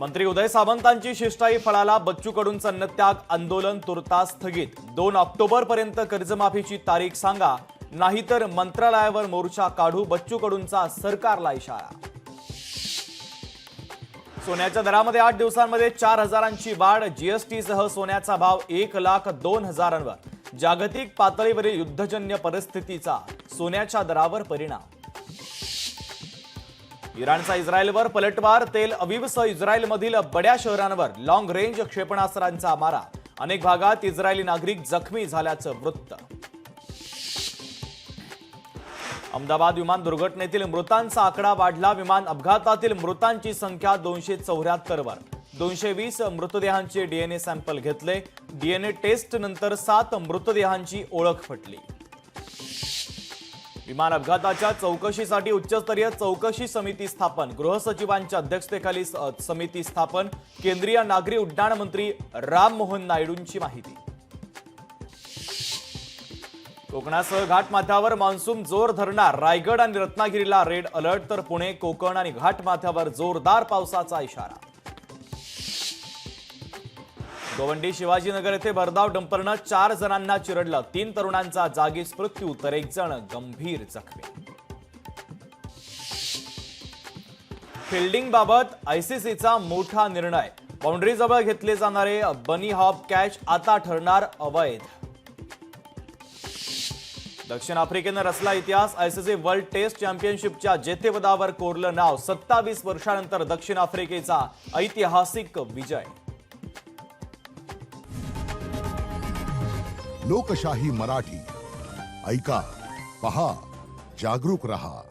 मंत्री उदय सामंतांची शिष्टाई फळाला, बच्चू कडूंचं अन्नत्याग आंदोलन तुर्तास स्थगित। 2 ऑक्टोबर पर्यंत कर्जमाफीची तारीख सांगा, नाहीतर मंत्रालयावर मोर्चा काढू, बच्चू कडूंचा सरकारला इशारा। सोन्याच्या दरामध्ये 8 दिवसांमध्ये 4,000ची वाढ, जीएसटीसह सोन्याचा भाव 1,02,000वर। जागतिक पातळीवरील युद्धजन्य परिस्थितीचा सोन्याच्या दरावर परिणाम। इराणचा इस्रायलवर पलटवार, तेल अवीवसह इस्रायलमधील बड्या शहरांवर लॉंग रेंज क्षेपणास्त्रांचा मारा। अनेक भागात इस्रायली नागरिक जखमी झाल्याचं वृत्त। अहमदाबाद विमान दुर्घटनेतील मृतांचा आकडा वाढला, विमान अपघातातील मृतांची संख्या 274वर। 220 मृतदेहांचे डीएनए सॅम्पल घेतले, डीएनए टेस्ट नंतर 7 मृतदेहांची ओळख पटली। विमान अपघाताच्या चौकशीसाठी उच्चस्तरीय चौकशी समिती स्थापन, गृहसचिवांच्या अध्यक्षतेखाली समिती स्थापन। केंद्रीय नागरी उड्डाण मंत्री राम मोहन नायडूंची माहिती। कोकणासह घाटमाथ्यावर मान्सून जोर धरणार, रायगड आणि रत्नागिरीला रेड अलर्ट, तर पुणे, कोकण आणि घाटमाथ्यावर जोरदार पावसाचा इशारा। गोवंडी शिवाजीनगर येथे भरधाव डंपरनं 4 जणांना चिरडलं, 3 तरुणांचा जागीच मृत्यू तर 1 जण गंभीर जखमी। फिल्डिंगबाबत आयसीसीचा मोठा निर्णय, बाउंड्रीजवळ घेतले जाणारे बनी हॉप कॅच आता ठरणार अवैध। दक्षिण आफ्रिकेनं रचला इतिहास, आयसीसी वर्ल्ड टेस्ट चॅम्पियनशिपच्या जेतेपदावर कोरलं नाव। 27 वर्षांनंतर दक्षिण आफ्रिकेचा ऐतिहासिक विजय। लोकशाही मराठी, ऐका, पहा, जागरूक रहा।